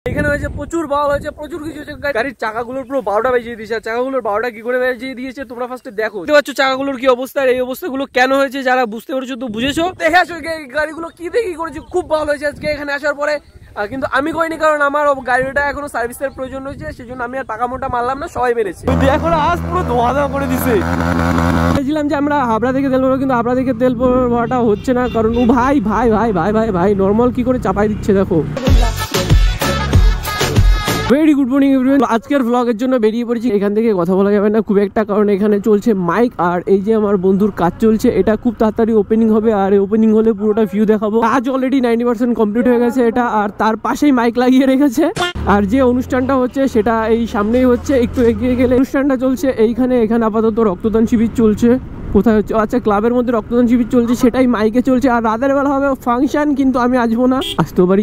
এখানে হয়েছে প্রচুর বাল হয়েছে, প্রচুর কিছু হয়েছে। গাড়ির চাকাগুলোর পুরো 12টা বাজিয়ে দিয়েছে। চাকাগুলোর 12টা কি করে বাজিয়ে দিয়েছে তোমরা ফার্স্টে দেখো। দেখতে পাচ্ছ চাকাগুলোর কি অবস্থা, আর এই অবস্থাগুলো কেন হয়েছে যারা বুঝতে পেরেছো তো বুঝেছো। দেখে আসো গাড়িগুলো কি দেখি করেছি, খুব ভালো হয়েছে আজকে এখানে আসার পরে। কিন্তু আমি করিনি, কারণ আমার গাড়িটা এখনো সার্ভিসের প্রয়োজন রয়েছে, সেজন্য আমি আর টাকা মোটা মারলাম না, সবাই মেরেছে। এখন আজ পুরো ধোয়া ধোয়া করে দিছে। বলেছিলাম যে আমরা হাবড়া থেকে তেল ভরবো, কিন্তু হাবড়া থেকে তেল ভরাটা হচ্ছে না, কারণ ও ভাই ভাই ভাই ভাই ভাই ভাই নর্মাল কি করে চাপাই দিচ্ছে দেখো। Very good morning everyone. আজকের ব্লগের জন্য বেরিয়ে পড়েছি। এখান থেকে কথা বলা যাবে না খুব একটা, কারণ এখানে চলছে মাইক, আর এই যে আমার বন্ধুর কাজ চলছে, এটা খুব তাড়াতাড়ি ওপেনিং হবে, আর ওপেনিং হলে পুরোটা ভিউ দেখাবো। কাজ অলরেডি 90% কমপ্লিট হয়ে গেছে এটা, আর তার পাশেই মাইক লাগিয়ে রেখেছে। আর যে অনুষ্ঠানটা হচ্ছে সেটা এই সামনেই হচ্ছে, একটু এগিয়ে গেলে অনুষ্ঠানটা চলছে এইখানে। এখানে আপাতত রক্তদান শিবির চলছে। কোথায় হচ্ছে? আচ্ছা, ক্লাবের মধ্যে রক্তদান শিবির চলছে, সেটাই মাইকে চলছে। আর রাতের বেলা হবে ফাংশন, কিন্তু আমি আসবো না, আসতেও পারি।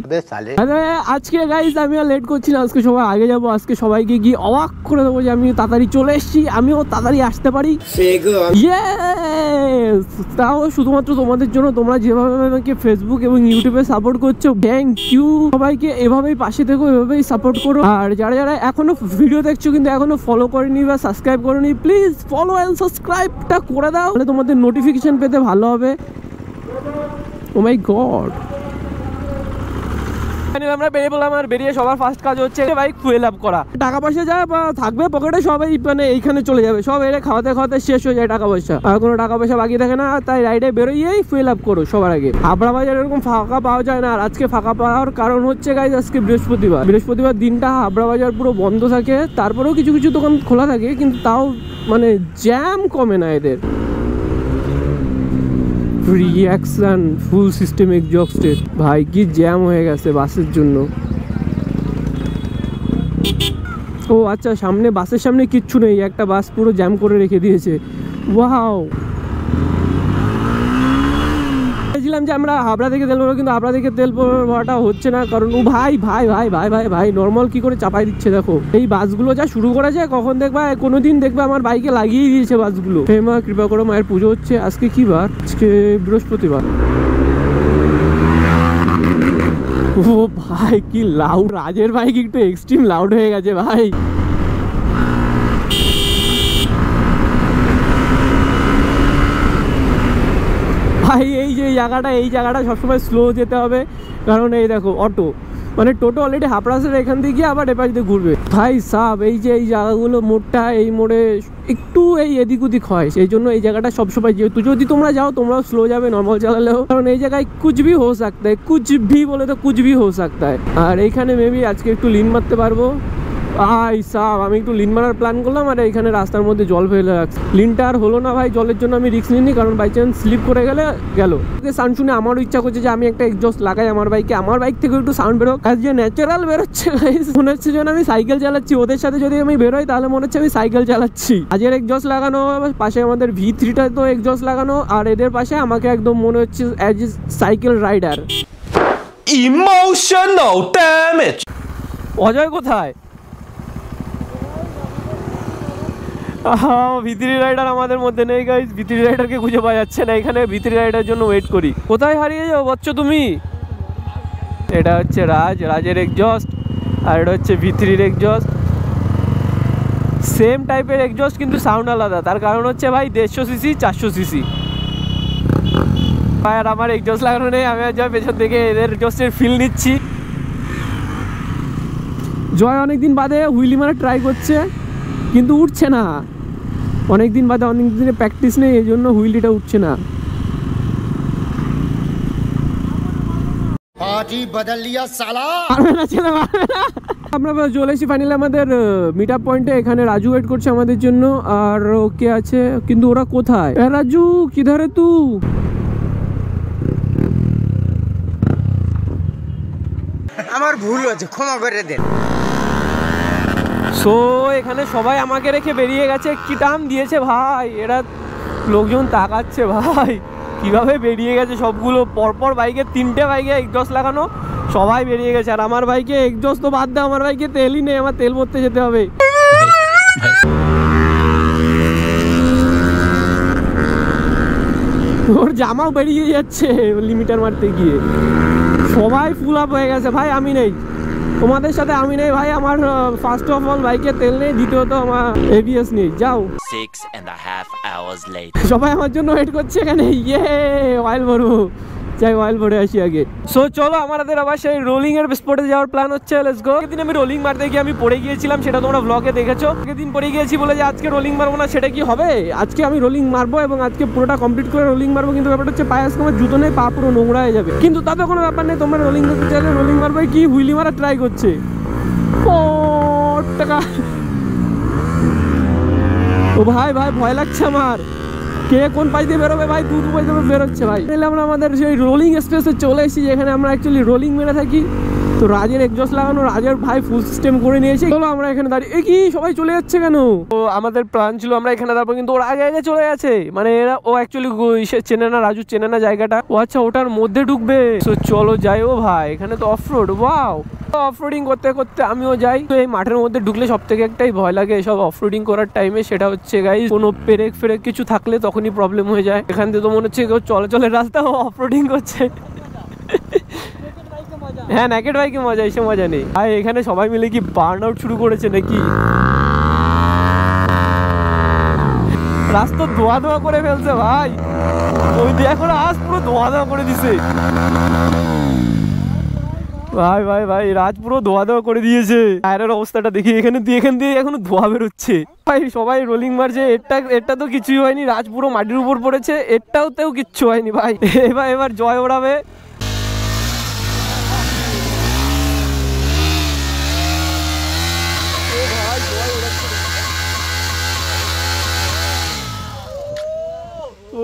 আজকে গাইস আমি আর লেট করছি না, আজকে সবাই আগে যাবো। আজকে সবাইকে গিয়ে অবাক করে দেবো যে আমি তাড়াতাড়ি চলে এসেছি, আমিও তাড়াতাড়ি আসতে পারি। তাও শুধুমাত্র তোমাদের জন্য, তোমরা যেভাবে আমাকে ফেসবুক এবং ইউটিউবে সাপোর্ট করছো, থ্যাংক ইউ সবাইকে। এভাবেই পাশে থেকো, এভাবেই সাপোর্ট করো। আর যারা যারা এখনো ভিডিও দেখছো কিন্তু এখনো ফলো করেনি বা সাবস্ক্রাইব করেনি, প্লিজ ফলো এন্ড সাবস্ক্রাইবটা করে দাও, তাহলে তোমাদের নোটিফিকেশন পেতে ভালো হবে। ও মাই গড, আমরা বেরিয়ে বললাম। আর বেরিয়ে সবার ফার্স্ট কাজ হচ্ছে বাইক ফুয়েল আপ করা। টাকা পয়সা যা থাকবে পকেটে সবাই মানে এইখানে চলে যাবে, সব এর খাওয়াতে খাওয়াতে শেষ হয়ে যায় টাকা পয়সা, আর কোনো টাকা পয়সা বাকি থাকে না। তাই রাইডে বেরোইয়েই ফুয়েল আপ করো সবার আগে। হাবড়া বাজার এরকম ফাঁকা পাওয়া যায় না, আর আজকে ফাঁকা পাওয়ার কারণ হচ্ছে গাইজ আজকে বৃহস্পতিবার দিনটা হাবড়া বাজার পুরো বন্ধ থাকে। তারপরেও কিছু কিছু দোকান খোলা থাকে, কিন্তু তাও মানে জ্যাম কমে না এদের। রিঅ্যাকশন ফুল সিস্টেম এক্সস্টেড, ভাই কি জ্যাম হয়ে গেছে বাসের জন্য। ও আচ্ছা, সামনে বাসের সামনে কিচ্ছু নেই, একটা বাস পুরো জ্যাম করে রেখে দিয়েছে। ওয়াও, বলেছিলাম যে আমরা হাবড়া থেকে তেল ভরবো, কিন্তু হাবড়া থেকে তেল ভরাটা হচ্ছে না, কারণ ও ভাই ভাই ভাই ভাই ভাই ভাই নর্মাল কি করে চাপাই দিচ্ছে দেখো। এই বাসগুলো যা শুরু করেছে, কখন দেখবা কোনোদিন দেখবে আমার বাইকে লাগিয়ে দিয়েছে বাসগুলো। হে মা কৃপা করো, মায়ের পুজো হচ্ছে। আজকে কি বার? আজকে বৃহস্পতিবার। ও ভাই কি লাউড, রাজের বাইক একটু এক্সট্রিম লাউড হয়ে গেছে ভাই। ভাই এই যে এই জায়গাটা সবসময় স্লো যেতে হবে, কারণ এই দেখো অটো মানে টোটো অলরেডি হাবড়াসের এখান থেকে গিয়ে আবার এপাশ দিয়ে ঘুরবে। ভাই সাব এই যে এই জায়গাগুলো, মোড়টা এই মোড়ে একটু এই এদিক ওদিক হয়, সেই জন্য এই জায়গাটা সবসময়, যেহেতু যদি তোমরা যাও তোমরাও স্লো যাবে নর্মাল চালালেও, কারণ এই জায়গায় কুছ ভি হো সকতা হ্যায়, কুছ ভি বলে তো কুছ ভি হো সকতা হ্যায়। আর এইখানে মেবি আজকে একটু লিন মারতে পারবো। ভাই সাব আমি একটু লিন মারার প্ল্যান করলাম, আর এইখানে রাস্তার মধ্যে জল ফেলে রাখছি। লিনটা আর হলো না ভাই, জলের জন্য আমি রিস্ক নিইনি, কারণ বাই চান্স স্লিপ করে গেলে গেল। সাউন্ড শুনে আমারও ইচ্ছা করছে যে আমি একটা এক্সজস্ট লাগাই আমার বাইকে, আমার বাইক থেকে একটু সাউন্ড বেরোক। আর যে ন্যাচারাল বেরোচ্ছে মনে হচ্ছে যেন আমি সাইকেল চালাচ্ছি, ওদের সাথে যদি আমি বেরোই তাহলে মনে হচ্ছে আমি সাইকেল চালাচ্ছি। আজের এক্সজস্ট লাগানো, পাশে আমাদের V3টা তো এক্সজস্ট লাগানো, আর এদের পাশে আমাকে একদম মনে হচ্ছে as a cycle rider. Emotional damage. Ajay কোথায়? V3 রাইডার আমাদের মধ্যে নেই গাইস, V3 রাইডারকে খুঁজে পাওয়া যাচ্ছে না এখানে। V3 রাইডার জন্য ওয়েট করি। কোথায় হারিয়ে যাও বাচ্চা তুমি? এটা হচ্ছে রাজের এক্সজস্ট, আর এটা হচ্ছে V3-র এক্সজস্ট। সেম টাইপের এক্সজস্ট কিন্তু সাউন্ড আলাদা, তার কারণ হচ্ছে ভাই 150cc 400cc। ভাই আর আমার এক্সজস্ট লাগানো নেই, আমি যা পেছন থেকে এদের এক্সজস্টের ফিল নিচ্ছি। জয় অনেকদিন বাদে হুইলি মারা ট্রাই করছে, কিন্তু উঠছে না। অনেক দিনে প্র্যাকটিস নেই, এই জন্য হুইলিটা উঠছে না। আমরা চলে এসেছি ফাইনালি আমাদের মিট আপ পয়েন্টে। এখানে রাজু ওয়েট করছে আমাদের জন্য, আর ওকে আছে, কিন্তু ওরা কোথায়? রাজু কিধারে তু? আমার ভুল হয়েছে, ক্ষমা করে দেন। সো এখানে সবাই আমাকে রেখে বেরিয়ে গেছে। কি টান দিয়েছে ভাই, এরা লোকজন তাকাচ্ছে ভাই কিভাবে বেরিয়ে গেছে সবগুলো পরপর। বাইকে 3টে বাইকে এক্সজস্ট লাগানো, সবাই বেরিয়ে গেছে। আর আমার বাইকে এক্সজস্ট তো বাদ দাও, আমার বাইকে তেলই নেই, আমার তেল ভরতে যেতে হবে। ওর জামাও বেরিয়ে যাচ্ছে লিমিটার মারতে গিয়ে। সবাই ফুল আপ হয়ে গেছে ভাই, আমি নেই। তোমাদের সাথে আমি নেই ভাই, আমার ফার্স্ট অফ অল বাইকে তেল নেই, দ্বিতীয়ত আমার এবিএস নেই। যাও 6.5 hours later. সবাই আমার জন্য ওয়েট করছে এখানে। ইয়ে অয়েল ভরবো, যাই অয়েল ভরে আসি আগে। সো চলো আমাদের আবার সেই রোলিং এর স্পটে যাওয়ার প্ল্যান হচ্ছে, লেটস গো। সেদিন আমি রোলিং মারতে গিয়ে আমি পড়ে গিয়েছিলাম, সেটা তোমরা ব্লগে দেখেছো। আগের পড়ে গিয়েছি বলে যে আজকে রোলিং মারবো না, সেটা কি হবে? আজকে আমি রোলিং মারবো এবং আজকে পুরোটা কমপ্লিট করে রোলিং মারবো, কিন্তু ব্যাপারটা হচ্ছে পায়ে আজকে আমার জুতো নেই, পা পুরো নোংরা হয়ে যাবে। কিন্তু তাতে কোনো ব্যাপার নেই, তোমরা রোলিং করতে চাইলে রোলিং মারবো। কি হুইলি মারা ট্রাই করছে, টাকা। ও ভাই ভাই ভয় লাগছে আমার, কে কোন পাশ দিয়ে বেরোবে ভাই, দু পাশ দিয়ে বেরোচ্ছে ভাই। আমরা আমাদের সেই রোলিং স্পেসে চলে এসেছি, যেখানে আমরা অ্যাকচুয়ালি রোলিং মেরে থাকি। তো রাজের এক্সজস্ট লাগানো, রাজের ভাই ফুল সিস্টেম করে নিয়েছে। চলো আমরা এখানে দাঁড়িয়ে, কি সবাই চলে যাচ্ছে কেন? তো আমাদের প্ল্যান ছিল আমরা এখানে দাঁড়াবো, কিন্তু ওর আগে আগে চলে গেছে। মানে এরা, ও অ্যাকচুয়ালি চেনে না, রাজু চেনে না জায়গাটা। ও আচ্ছা ওটার মধ্যে ঢুকবে। তো চলো যাই। ও ভাই এখানে তো অফ রোড, ওয়াও। অফরোডিং করতে করতে আমিও যাই। তো এই মাঠের মধ্যে ঢুকলে সব থেকে একটাই ভয় লাগে সব অফরোডিং করার টাইমে, সেটা হচ্ছে গাইস কোনো পেরেক ফেরেক কিছু থাকলে তখনই প্রবলেম হয়ে যায়। এখান থেকে তো মনে হচ্ছে কেউ চলাচলের রাস্তা অফরোডিং করছে। হ্যাঁ নেকেড বাইকে মজা, এসে মজা নেই। আর এখানে সবাই মিলে কি বার্ন আউট শুরু করেছে নাকি? রাস্তা ধোয়া ধোয়া করে ফেলছে ভাই, ওই এখন আজ পুরো ধোয়া ধোয়া করে দিছে ভাই ভাই ভাই। রাজ পুরো ধোয়া ধোয়া করে দিয়েছে। টায়ারের অবস্থাটা দেখি, এখান দিয়ে এখনো ধোয়া বেরোচ্ছে ভাই। সবাই রোলিং মারছে, এটা তো কিছুই হয়নি। রাজ পুরো মাটির উপর পড়েছে, এটাও কিচ্ছু হয়নি ভাই। এবার জয় ওড়াবে।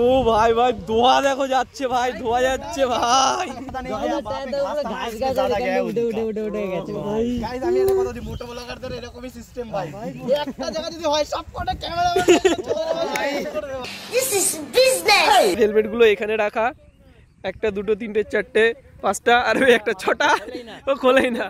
ও ভাই ভাই ধোয়া দেখো যাচ্ছে ভাই, ধোয়া যাচ্ছে ভাই। হেলমেট গুলো এখানে রাখা, একটা দুটো তিনটে চারটে পাঁচটা, আর ওই একটা ছটা, ও খোলেই না।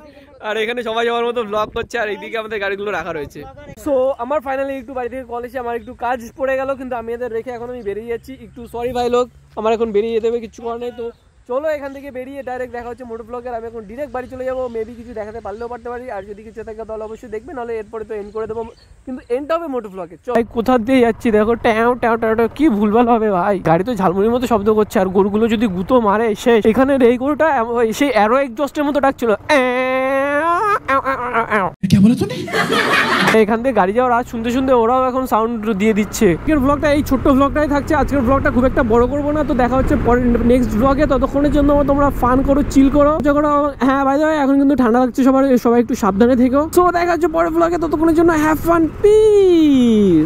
আর এখানে সবাই আমার মতো ব্লগ করছে, আর এইদিকে আমাদের গাড়িগুলো রাখা রয়েছে। সো আমার ফাইনালি একটু বাড়ি থেকে কল এসে আমার একটু কাজ পড়ে গেল, কিন্তু আমি এদের রেখে এখন আমি বেরিয়ে যাচ্ছি। একটু সরি ভাই লোক, আমার এখন বেরিয়ে যেতে হবে, কিছু করার নেই। তো চলো এখান থেকে বেরিয়ে ডাইরেক্ট দেখা হচ্ছে মোটো ব্লগের। আমি এখন ডিরেক্ট বাড়ি চলে যাবো, মেবি কিছু দেখাতে পারলেও পারতে পারি, আর যদি কিছু থাকে তাহলে অবশ্যই দেখবে, নাহলে এরপরে তো এন্ড করে দেবো, কিন্তু এন্ড হবে মোটো ব্লগে। চল কোথা দিয়ে যাচ্ছি দেখো, ট্যাও ট্যাও ট্যাও ট্যাও, কি ভুলভাল হবে ভাই। গাড়ি তো ঝালমুড়ির মতো শব্দ করছে, আর গরুগুলো যদি গুঁতো মারে শেষ। এখানে এই গরুটা সেই অ্যারো এক্সজস্টের মতো ডাকছিল। এখান থেকে গাড়ি যাওয়ার আজ শুনতে শুনতে ওরাও এখন সাউন্ড দিয়ে দিচ্ছে। আজকের ব্লগটা এই ছোট্ট ব্লগটাই থাকছে। আজকের ব্লগটা খুব একটা বড় করবো না, তো দেখা হচ্ছে পরের নেক্সট ব্লগে। ততক্ষণের জন্য তোমরা ফান করো, চিল করো। হ্যাঁ ভাই এখন কিন্তু ঠান্ডা লাগছে, সবাই একটু সাবধানে থেকো। সো দেখা হচ্ছে পরের ব্লগে, ততক্ষণের জন্য হ্যাভ ফান, পিস।